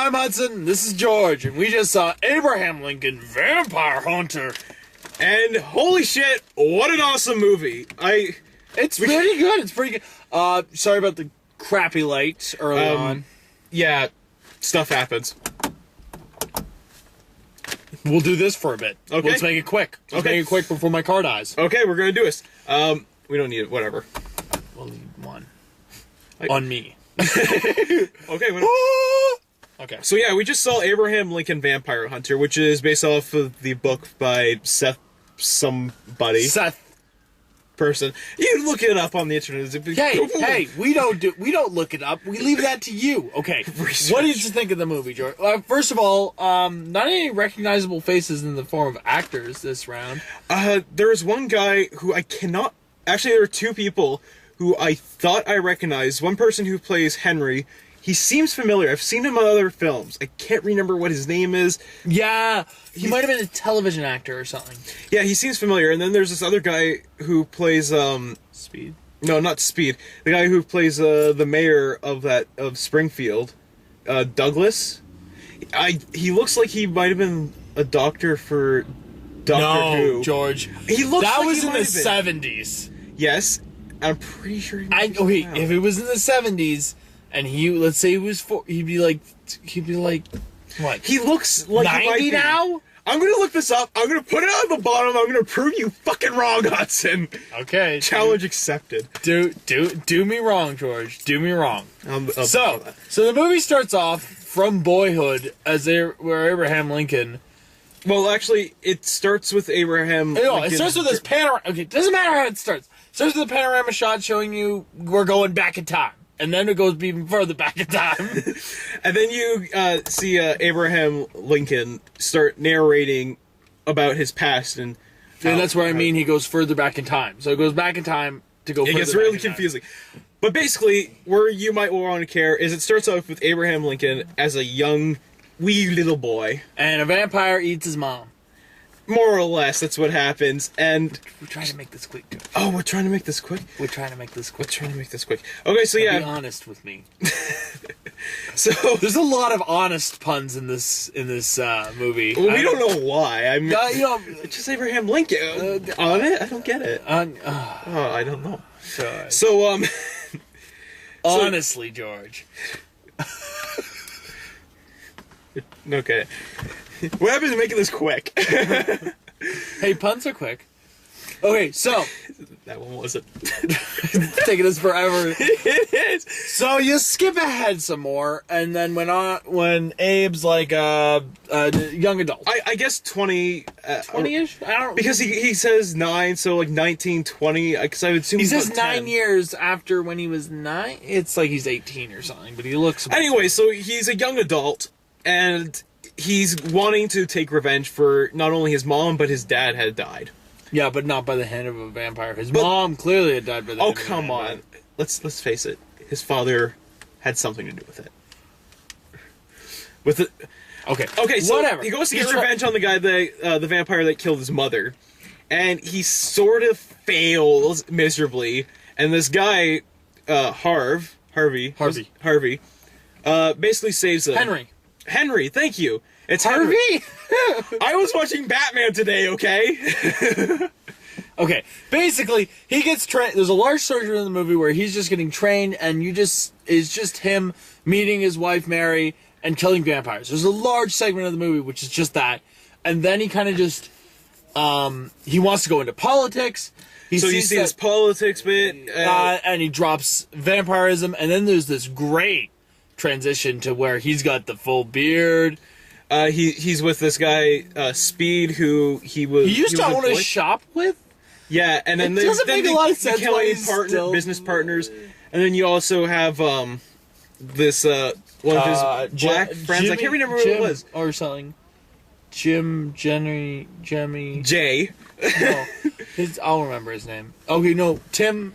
I'm Hudson, this is George, and we just saw Abraham Lincoln, Vampire Hunter. And holy shit, what an awesome movie. It's pretty good, it's pretty good. Sorry about the crappy lights early on. Yeah, stuff happens. We'll do this for a bit. Okay. Let's make it quick. Let's make it quick before my car dies. Okay, we're gonna do this. We don't need it, whatever. We'll need one. On me. Okay, Okay. so yeah, we just saw Abraham Lincoln Vampire Hunter, which is based off of the book by Seth person. You can look it up on the internet. Hey, we don't look it up. We leave that to you. Okay. What did you think of the movie, George? First of all, not any recognizable faces in the form of actors this round. There is one guy who I cannot... Actually, there are two people who I thought I recognized. One person who plays Henry. He seems familiar. I've seen him in other films. I can't remember what his name is. Yeah, he might have been a television actor or something. Yeah, he seems familiar. And then there's this other guy who plays Speed. No, not Speed. The guy who plays the mayor of Springfield, Douglas. He looks like he might have been a doctor for Doctor Who. No, George. He looks that like was he in the might have been. 70s. Yes, I'm pretty sure. If it was in the 70s, and let's say he was he'd be like what? He looks like 90 now. I'm gonna look this up. I'm gonna put it on the bottom. I'm gonna prove you fucking wrong, Hudson. Okay. Challenge accepted. Do me wrong, George. Do me wrong. So the movie starts off from boyhood where Abraham Lincoln. Well, actually, it starts with Abraham. No, it starts with this panorama. Okay, doesn't matter how it starts. It starts with a panorama shot showing you we're going back in time. And then it goes even further back in time. And then you see Abraham Lincoln start narrating about his past. And that's where I mean he goes further back in time. So it goes back in time to go further back in time. It gets really confusing. But basically, where you might want to care is it starts off with Abraham Lincoln as a young, wee little boy. And a vampire eats his mom. More or less, that's what happens, and... We're trying to make this quick, George. Oh, we're trying to make this quick? We're trying to make this quick. Okay, so yeah... Be honest with me. So... There's a lot of honest puns in this movie. Well, we don't know why. I mean... it's just Abraham Lincoln on it? I don't get it. I don't know. So, honestly, George. Okay. What happens to making this quick? Hey, puns are quick. Okay, so... That one wasn't. It's taking us forever. It is! So you skip ahead some more, and then when Abe's like a young adult. I guess 20... 20-ish? I don't... Because he says 9, so like 19, 20, because I would assume he he's says 9 years after when he was 9. It's like he's 18 or something, but he looks... Anyway, so he's a young adult, and... he's wanting to take revenge for not only his mom, but his dad had died. Yeah, but not by the hand of a vampire. His mom clearly had died by the hand of a vampire. Oh, come on. Let's face it. His father had something to do with it. Okay, so whatever. He goes to get revenge on the guy, the vampire that killed his mother. And he sort of fails miserably. And this guy, Harvey, basically saves him. Henry, thank you. It's Harvey. I was watching Batman today, okay? Okay, basically, he gets trained. There's a large section in the movie where he's just getting trained, and it's just him meeting his wife, Mary, and killing vampires. There's a large segment of the movie which is just that. And then he kind of just, he wants to go into politics. You see this politics bit. And he drops vampirism, and then there's this great transition to where he's got the full beard. He's with this guy Speed, who he used to own a shop with. Yeah, and then it doesn't make a lot of sense. Business partners, and then you also have this one of his black friends. I can't remember who it was or something. Jimmy. Jay. No, I'll remember his name. Okay, no, Tim.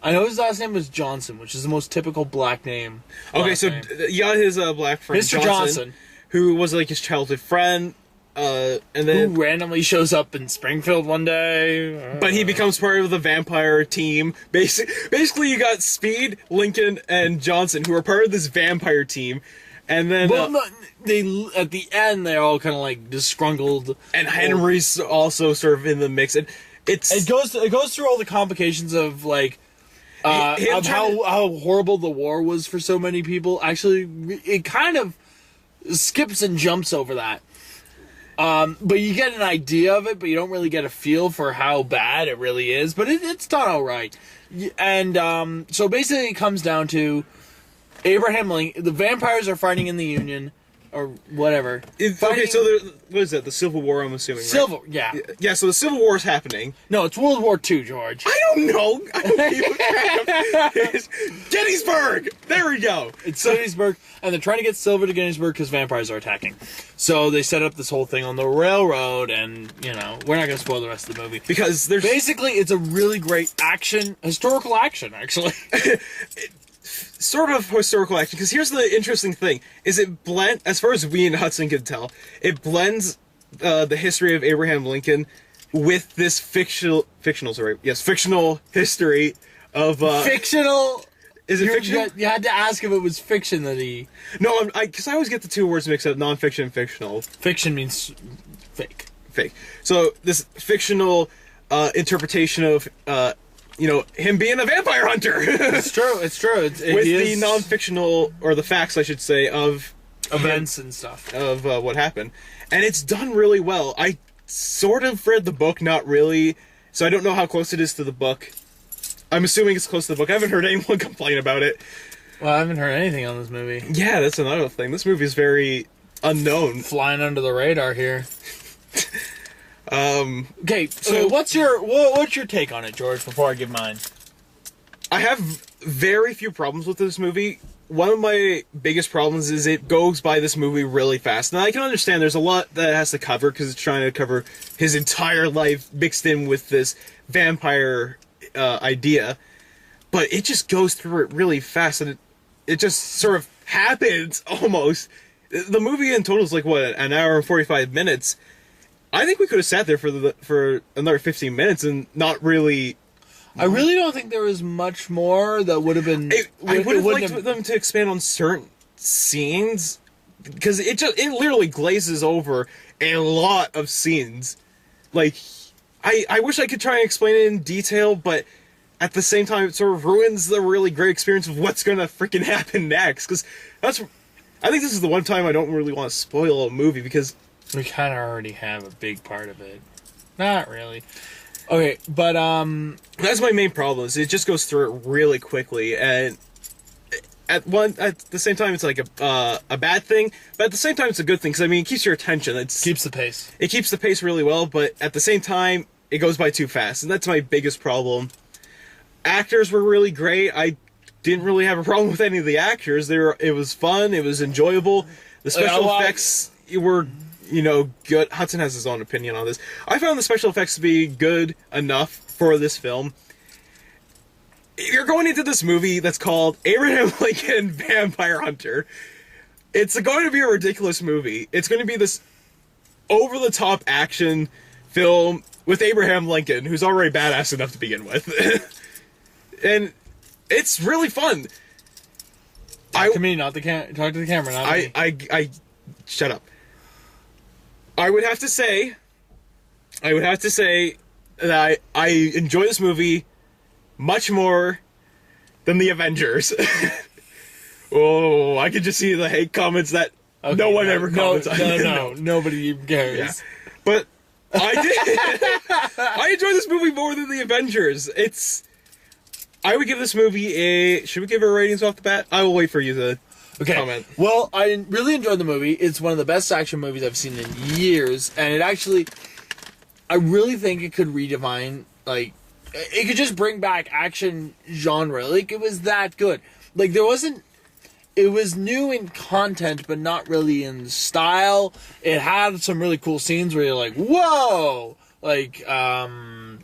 I know his last name was Johnson, which is the most typical black name. Okay, so you got his black friend, Mr. Johnson, who was like his childhood friend, and then who randomly shows up in Springfield one day. But he becomes part of the vampire team. Basically, you got Speed, Lincoln, and Johnson, who are part of this vampire team, And then Well, no, they at the end they're all kind of like disgruntled, and Henry's also sort of in the mix. And it goes through all the complications of like Him of trying how horrible the war was for so many people. Actually, it kind of skips and jumps over that. But you get an idea of it, but you don't really get a feel for how bad it really is. But it's done all right. And so basically it comes down to Abraham Lincoln. The vampires are fighting in the Union, or whatever. Okay, so what is that? The Civil War, I'm assuming, right? Civil, yeah. Yeah, so the Civil War is happening. No, it's World War II, George. I don't know. I don't give a crap. It's Gettysburg! There we go. It's Gettysburg, and they're trying to get silver to Gettysburg because vampires are attacking. So they set up this whole thing on the railroad, and, you know, we're not going to spoil the rest of the movie. Because there's... Basically, it's a really great historical action, actually. Sort of historical action, because here's the interesting thing, is it blend, as far as we in Hudson can tell, it blends the history of Abraham Lincoln with this fictional history of... Fictional... Is it fictional? You had to ask if it was fiction that he... No, because I always get the two words mixed up, non-fiction and fictional. Fiction means fake. Fake. So, this fictional interpretation of... him being a vampire hunter. It's true. It's true. With the non-fictional, or the facts, I should say, of events and stuff of what happened, and it's done really well. I sort of read the book, not really, so I don't know how close it is to the book. I'm assuming it's close to the book. I haven't heard anyone complain about it. Well, I haven't heard anything on this movie. Yeah, that's another thing. This movie is very unknown, flying under the radar here. Okay, so so what's your take on it, George, before I give mine? I have very few problems with this movie. One of my biggest problems is it goes by this movie really fast. Now, I can understand there's a lot that it has to cover, because it's trying to cover his entire life mixed in with this vampire idea. But it just goes through it really fast, and it just sort of happens, almost. The movie in total is like, what, an hour and 45 minutes? I think we could have sat there for another 15 minutes and not really... I really don't think there was much more that would have been... I would have liked them to expand on certain scenes, because it literally glazes over a lot of scenes. Like, I wish I could try and explain it in detail, but at the same time, it sort of ruins the really great experience of what's gonna freaking happen next, because I think this is the one time I don't really want to spoil a movie, because... We kind of already have a big part of it. Not really. Okay, but that's my main problem. Is it just goes through it really quickly, and at the same time it's like a bad thing, but at the same time it's a good thing, because I mean it keeps your attention. Keeps the pace. It keeps the pace really well, but at the same time it goes by too fast, and that's my biggest problem. Actors were really great. I didn't really have a problem with any of the actors. It was fun. It was enjoyable. The special effects were... good. Hudson has his own opinion on this. I found the special effects to be good enough for this film. You're going into this movie that's called Abraham Lincoln Vampire Hunter. It's going to be a ridiculous movie. It's going to be this over-the-top action film with Abraham Lincoln, who's already badass enough to begin with. And it's really fun. Talk to me, not the talk to the camera, not me. I shut up. I would have to say that I enjoy this movie much more than the Avengers. Oh, I could just see the hate comments that no one ever comments on. No, nobody even cares. Yeah. But I did. I enjoy this movie more than the Avengers. I would give this movie should we give it ratings off the bat? I will wait for you to comment. Well, I really enjoyed the movie. It's one of the best action movies I've seen in years, and I really think it could redefine, like, it could just bring back action genre. Like, it was that good. Like, it was new in content, but not really in style. It had some really cool scenes where you're like, whoa! Like,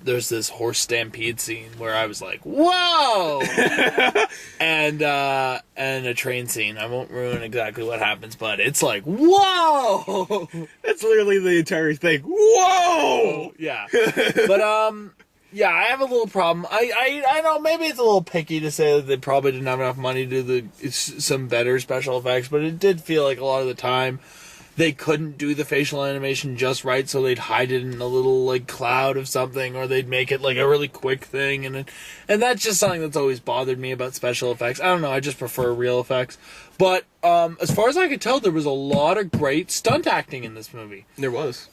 there's this horse stampede scene where I was like, whoa! and a train scene. I won't ruin exactly what happens, but it's like, whoa! That's literally the entire thing. Whoa! Yeah. But, Yeah, I have a little problem. I know maybe it's a little picky to say that they probably didn't have enough money to do some better special effects, but it did feel like a lot of the time they couldn't do the facial animation just right, so they'd hide it in a little like cloud of something, or they'd make it like a really quick thing, and that's just something that's always bothered me about special effects. I don't know, I just prefer real effects. But as far as I could tell, there was a lot of great stunt acting in this movie. There was.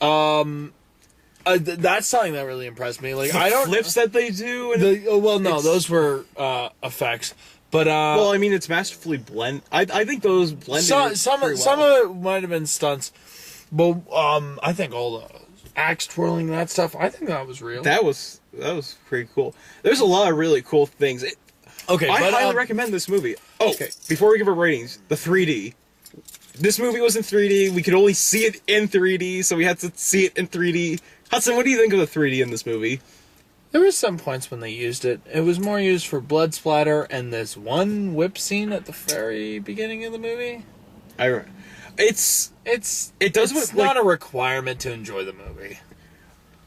That's something that really impressed me. Like The flips that they do. And those were effects. But well, I mean, it's masterfully blend. I think those blended some of it might have been stunts, but I think all the axe twirling and that stuff, I think that was real. That was pretty cool. There's a lot of really cool things. I highly recommend this movie. Oh, okay. Before we give our ratings, the 3D. This movie was in 3D. We could only see it in 3D, so we had to see it in 3D. Hudson, what do you think of the 3D in this movie? There were some points when they used it. It was more used for blood splatter and this one whip scene at the very beginning of the movie. It's not a requirement to enjoy the movie.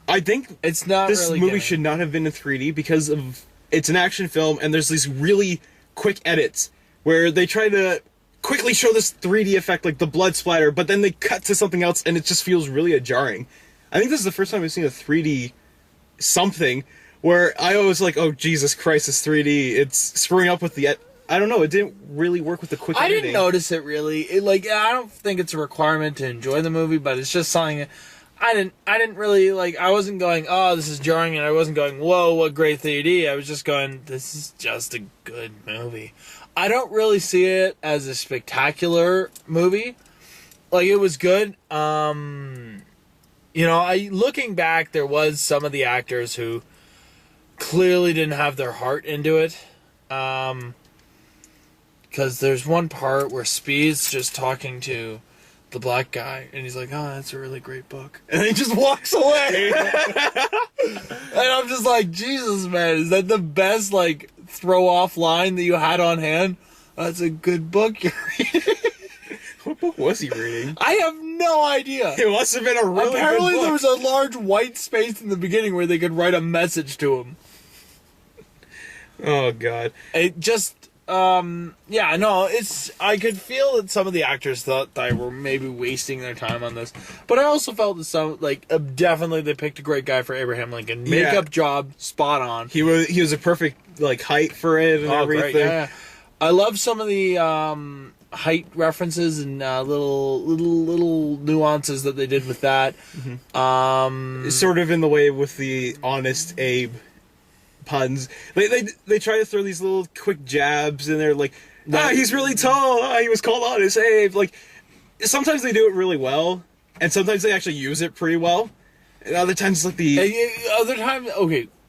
I think it's not. This movie should not have been in 3D because of it's an action film, and there's these really quick edits where they try to quickly show this 3D effect, like the blood splatter, but then they cut to something else, and it just feels really jarring. I think this is the first time I've seen a 3D something where I was like, oh, Jesus Christ, it's 3D. It's screwing up with the... I don't know, it didn't really work with the quick editing. I didn't notice it really. I don't think it's a requirement to enjoy the movie, but it's just something that I didn't really, like, I wasn't going, oh, this is jarring, and I wasn't going, whoa, what great 3D. I was just going, this is just a good movie. I don't really see it as a spectacular movie. Like, it was good. Looking back, there was some of the actors who clearly didn't have their heart into it. Because there's one part where Speed's just talking to the black guy, and he's like, oh, that's a really great book. And he just walks away. And I'm just like, Jesus, man, is that the best, like, throw-off line that you had on hand? That's a good book you're reading. What book was he reading? I have no idea. It must have been a really Apparently good book. There was a large white space in the beginning where they could write a message to him. Oh, God. It just... I could feel that some of the actors thought they were maybe wasting their time on this, but I also felt that definitely they picked a great guy for Abraham Lincoln. Makeup job, spot on. He was a perfect height for it and everything. Great. Yeah. I love some of the height references and little nuances that they did with that. Mm-hmm. Sort of in the way with the Honest Abe puns. They try to throw these little quick jabs in there, like, he's really tall, he was called Honest Abe. Like, sometimes they do it really well, and sometimes they actually use it pretty well, and other times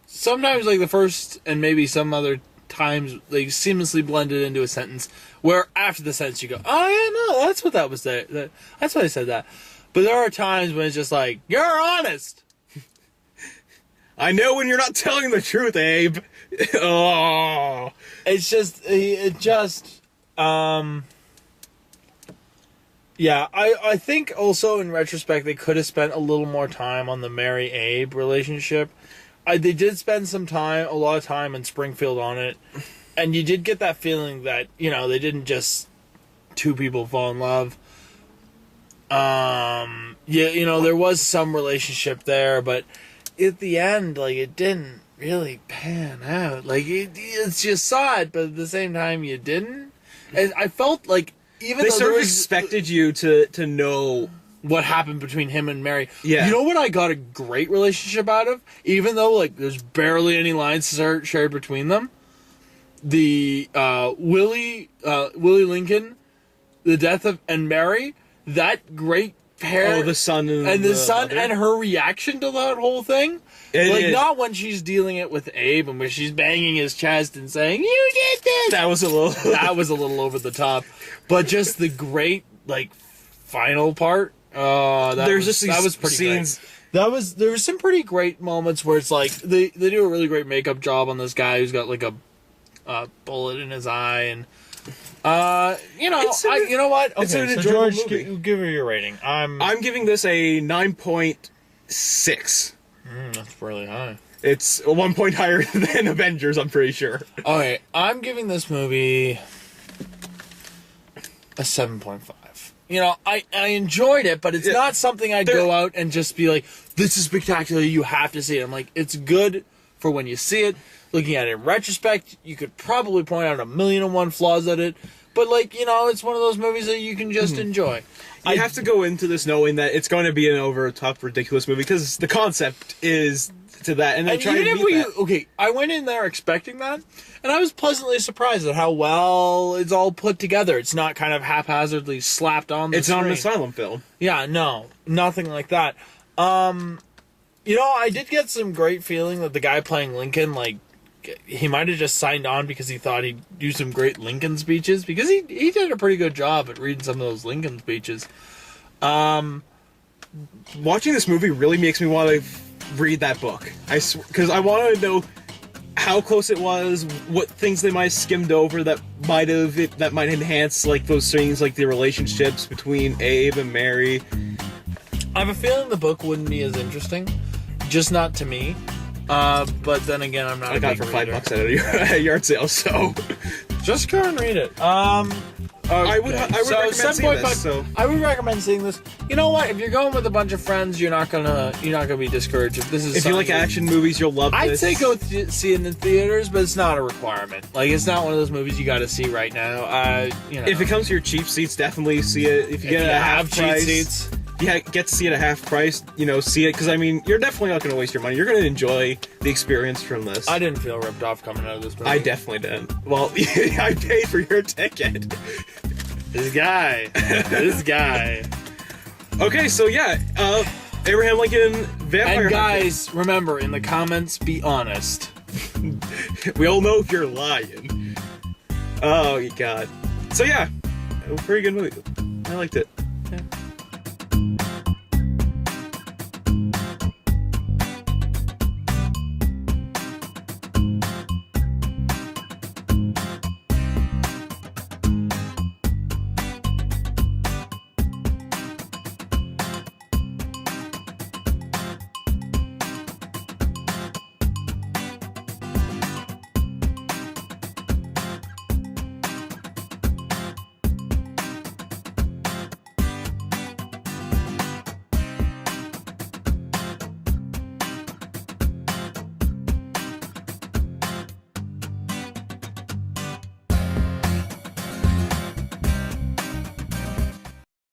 sometimes like the first and maybe some other times they seamlessly blend it into a sentence where after the sentence you go, oh yeah, no, that's what that was there. That's why I said that. But there are times when it's just like, you're honest. I know when you're not telling the truth, Abe. Oh. I think also in retrospect they could have spent a little more time on the Mary Abe relationship. They did spend a lot of time in Springfield on it, and you did get that feeling that, they didn't just two people fall in love. There was some relationship there, but at the end, it didn't really pan out. It's you saw it, but at the same time, you didn't. And I felt like even they though sort of expected you to know what happened between him and Mary. Yeah. You know what I got a great relationship out of? Even though there's barely any lines shared between them. The Willie Lincoln, the death of and Mary, that great pair. Oh, the son and the son and her reaction to that whole thing. Not when she's dealing it with Abe and when she's banging his chest and saying, "You did this." That was a little over the top, but just the great final part. That was pretty scenes. Great. There were some pretty great moments where it's they do a really great makeup job on this guy who's got a bullet in his eye and. You know what? Okay, it's an so enjoyable George, movie. give her your rating. I'm giving this a 9.6. That's really high. It's 1 point higher than Avengers, I'm pretty sure. Okay, I'm giving this movie a 7.5. You know, I enjoyed it, but it's not something I'd go out and just be like, this is spectacular, you have to see it. I'm like, it's good for when you see it. Looking at it in retrospect, you could probably point out 1,000,001 flaws at it. But, like, you know, it's one of those movies that you can just enjoy. You have to go into this knowing that it's going to be an over-the-top, ridiculous movie, because the concept is to that, and they try to meet that. Okay, I went in there expecting that, and I was pleasantly surprised at how well it's all put together. It's not kind of haphazardly slapped on the screen. It's not an asylum film. Yeah, no, nothing like that. You know, I did get some great feeling that the guy playing Lincoln, like, he might have just signed on because he thought he'd do some great Lincoln speeches, because he did a pretty good job at reading some of those Lincoln speeches. Watching this movie really makes me want to read that book. Because I want to know how close it was, what things they might have skimmed over that might enhance, like, those things, like the relationships between Abe and Mary. I have a feeling the book wouldn't be as interesting, just not to me. But then again, I'm not. I got it for $5 at a yard sale, so just go and read it. Okay. I would recommend seeing this. So I would recommend seeing this. You know what? If you're going with a bunch of friends, you're not gonna be discouraged. If you like action movies, you'll love this. I'd say go see it in theaters, but it's not a requirement. Like, it's not one of those movies you got to see right now. You know, if it comes to your cheap seats, definitely see it. If you get a half price, cheap seats. Yeah, get to see it at half price, you know, see it, because, I mean, you're definitely not going to waste your money. You're going to enjoy the experience from this. I didn't feel ripped off coming out of this movie. I definitely didn't. Well, I paid for your ticket. This guy. Okay, so yeah, Abraham Lincoln, Vampire And guys, remember, in the comments, be honest. We all know if you're lying. Oh, God. So yeah, a pretty good movie. I liked it. Yeah.